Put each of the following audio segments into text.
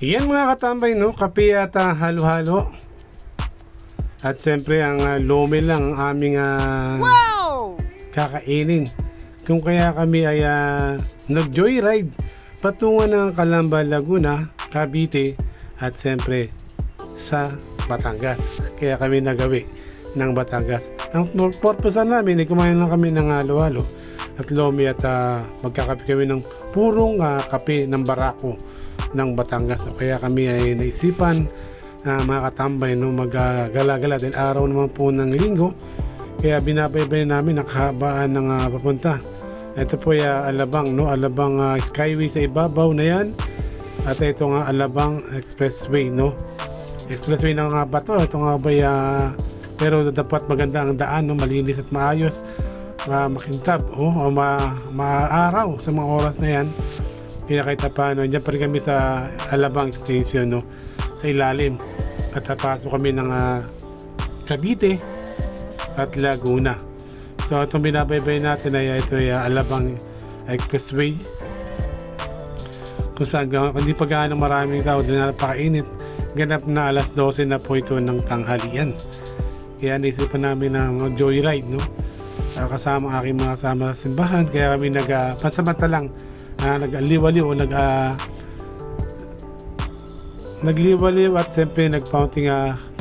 Yan mga katambay, no? Kape at halo-halo. At siyempre ang lome lang ang aming kakainin. Kung kaya kami ay nag-joyride patungo ng Calamba, Laguna, Cavite at siyempre sa Batangas. Kaya kami nagawi ng Batangas. Ang purpose namin ay kumain lang kami ng halo-halo at lome at magkakape kami ng purong kape ng barako ng Batangas. So, kaya kami ay naisipan mga katambay, no, maggala-gala dahil araw naman po ng linggo, kaya binabaybay namin ang kahabaan ng papunta. Ito po ay Alabang, no? Alabang Skyway sa ibabaw na yan, at ito nga Alabang Expressway, no? Expressway na nga ba to? Ito nga ba pero dapat maganda ang daan, no? Malinis at maayos, makintab o maaraw sa mga oras na yan. Kaya kahit paano, dyan pa rin kami sa Alabang Station, no? Sa ilalim. At papasok kami ng Cavite at Laguna. So itong binabaybay natin ay ito ay Alabang Expressway, kung saan hindi pa gaano maraming tao, din napakainit. Ganap na alas 12 na po ito ng tanghalian. Kaya naisipan namin na mag-joyride, no? Kasama aking mga kasama sa simbahan. Kaya kami pansamantalang nag-aliwaliw o nagliwaliw at siyempre nagpounting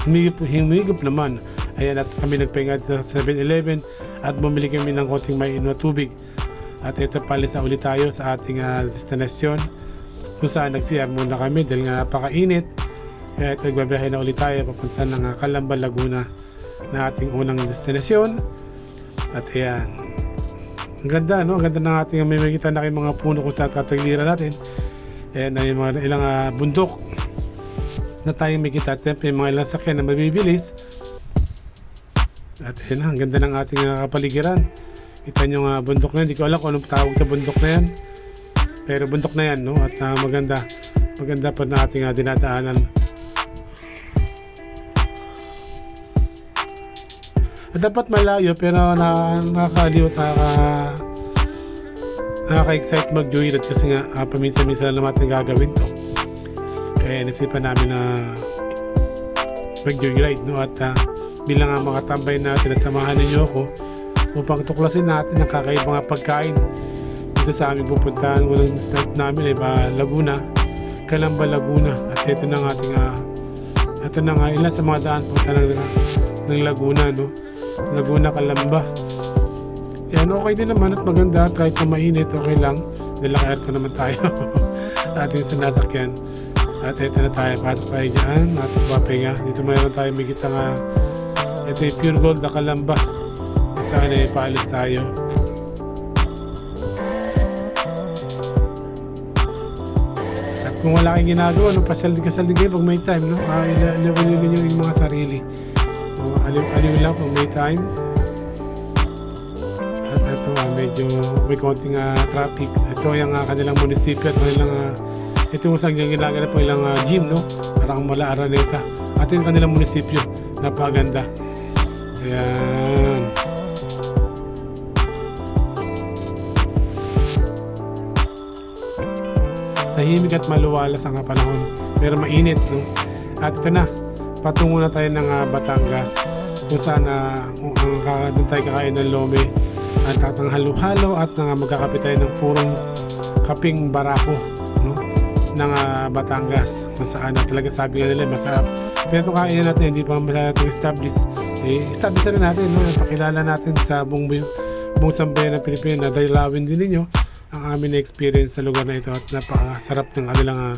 humigop naman. Ayan, at kami nagpahinga sa 7-Eleven at bumili kami ng konting mainom na tubig. At ito palis na ulit tayo sa ating destinasyon, kung saan nag-CR muna kami dahil nga napakainit. Kaya ito nagbabiyahe na ulit tayo papunta ng Calamba, Laguna na ating unang destinasyon. At ayan, ang ganda, no? Ang ganda ng ating may makikita na kayong mga puno kung saan katagliran natin. Ayan, ay mga ilang bundok na tayong makita at siyempre mga ilang sakyan na mabibilis. At ayan, ang ganda ng ating kapaligiran. Kita nyo nga bundok na yan, hindi ko alam kung anong tawag sa bundok na yan, pero bundok na yan, no? At maganda pa na ating dinadaanan. At dapat malayo pero nakakaliw at nakaka-excite mag-joyride kasi nga paminsan-minsan lang natin gagawin to. Kaya nasipan namin na mag-joyride, no? At bilang mga tambay natin, samahan ninyo ako upang tuklasin natin ang kakaibang pagkain dito sa aming pupuntahan. Unang start namin ay Laguna, Calamba, Laguna. At ito na nga ilan sa mga daan punta ng Laguna, no? Laguna, Calamba. Yan, okay din naman at maganda at kahit na mainit, okay lang. Dahil naka-aircon naman tayo ating sinasakyan. At ito na tayo, pasok tayo dyan at papahinga. Dito mayroon tayo magkita nga, ito yung Pure Gold na Calamba. Saan ay paalis tayo. At kung wala kayong ginagawa, no, pasyal-kasal din kayo pag may time, no? Ilawin nyo yung mga sarili. Aliw lang pag may time. At ito medyo may konting traffic. Ito yung kanilang munisipyo at kanilang ito yung isang ginagawa po ilang gym, no? Parang mala Araneta. At yung kanilang munisipyo, napaganda. Ayan. Tahimik at maluwalas ang panahon, pero mainit, no? At ito na, patungo na tayo ng Batangas, kung saan doon tayo kakain ng lome at ng halo-halo at magkakape tayo ng purong kaping barako, no? Ng Batangas, kung saan talaga sabi nga nila masarap. Pero itong kain natin hindi pa masyadong establish na rin natin, no? Pakilala natin sa buong sambayan ng Pilipinas na daylawin din ninyo ang aming experience sa lugar na ito at napakasarap ng kanilang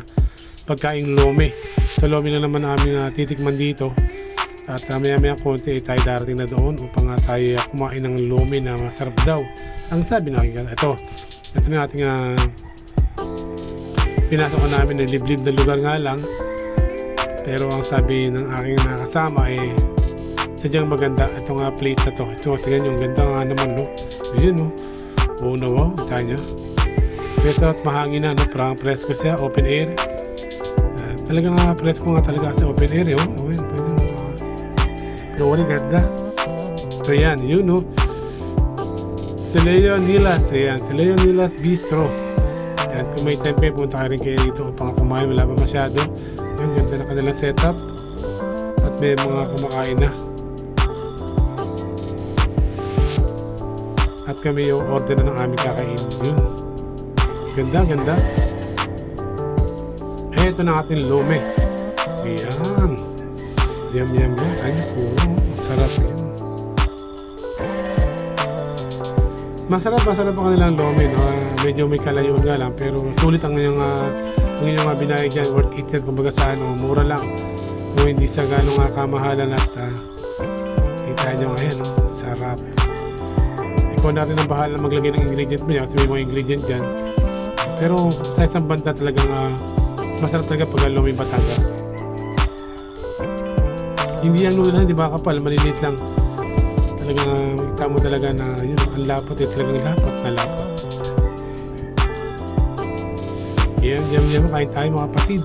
pagkaing lome. So lome na naman aming titikman dito at maya konti tayo darating na doon upang tayo kumain ng lome na masarap daw ang sabi na ito na ating pinasok namin ng liblib na lugar nga lang, pero ang sabi ng aking nakasama ay sadyang maganda itong place na to. Ito, tingnan yung ganda nga naman, no? Yun, no? Oo na, wow, kita nyo. Preso at mahangin na, no? Parang presko siya, open air. Talagang presko nga talaga sa open air, oh. Oh, yun, Lori, ganda. So yan, yun, no? Si Leon Nilas, ayan, si Leon Nilas Bistro. Yan, kung may time kayo, punta ka rin kayo dito upang kumain, wala pa masyado. Yung ganda na kanilang setup at may mga kumakain na. At kami yung order na ng aming kakain. Yun. Ganda. Ito na ating lome. Ayan. Yum. Ay, sarap yun. Masarap ang kanilang lome, no? Medyo may kalayuan nga lang, pero sulit ang inyong binayad dyan. Worth it yan, kumbaga sa mura lang. No, hindi sa gano'ng kamahalan at kita nyo ngayon, no? Sarap. Ikaw natin ang bahala maglagay ng ingredient mo yan kasi may mga ingredient dyan. Pero sa isang banda talagang masarap talaga pag lomeng Batangas. Hindi ang noodle, hindi ba kapal, maliliit lang. Talagang kita mo talaga na yun, ang lapat talagang lapat. Yum, kain tayo mga kapatid.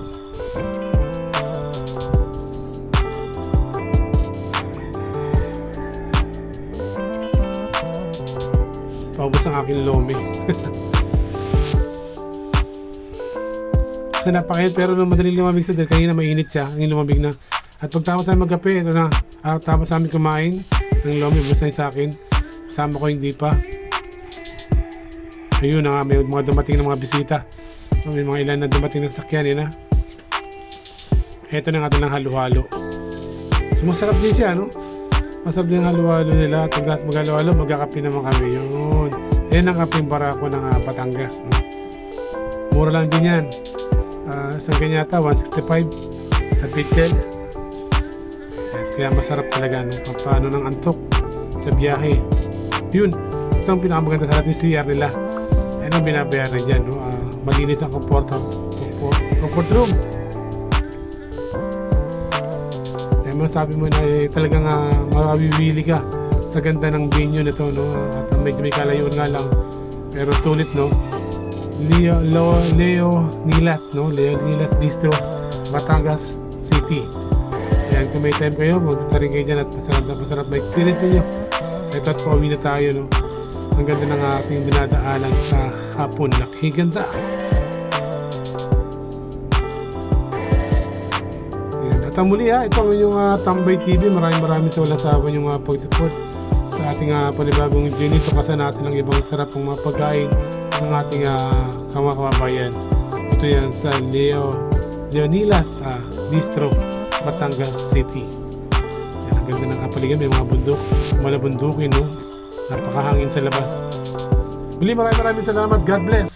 Paubos ang aking lome. Kasi napakain, pero nung madaling lumamig sa dahil kanina mainit siya, ang lumamig na. At pagtapos namin magkape, ito na. Tapos namin kumain ng lome, basta sa akin. Kasama ko hindi pa. Ayun na nga, may mga dumating na mga bisita. May mga ilan na dumating na sakyan, yun na. Ito na nga ito ng halo-halo. So, masarap din siya, no? Masarap din ang halo-halo nila. At pagkat mag-halo-halo, magkakape naman kami. Yun. Yan ang kapeng barako ng Batangas, no? Mura lang din yan. Isang kanyata, 165 sa Pitel. Kaya masarap talaga, no? Paano ng antok sa biyahe. Yun. Ito ang pinakamaganda sa ating CR nila. Yan ang binabayaran dyan, no? Malinis ang comfort room. Masabi mo na talagang mabibili ka sa ganda ng venue nito, no? At medyo may kalayuan nga lang, pero sulit, no? Leo Nilas, no? Leo Nilas Bistro, Batangas City. Ayan, kung may time kayo, magpunta rin kayo dyan at masarap ma-experience ninyo. Ito at pauwi na tayo, no? Ang ganda ng ating dinadaanan sa hapon. Nakikiganda. At muli ito ang inyong Tambay TV. Maraming sa walang sawa yung pag-support sa ating panibagong journey. Tukasan natin ang ibang sarap ng mga pagkain ng ating kababayan. Ito yan sa Leonilas Bistro, Batangas City. Yan, ang ganda ng kapaligan. May mga bundok, malabundukin, no? Napakahangin sa labas. Muli maraming salamat. God bless.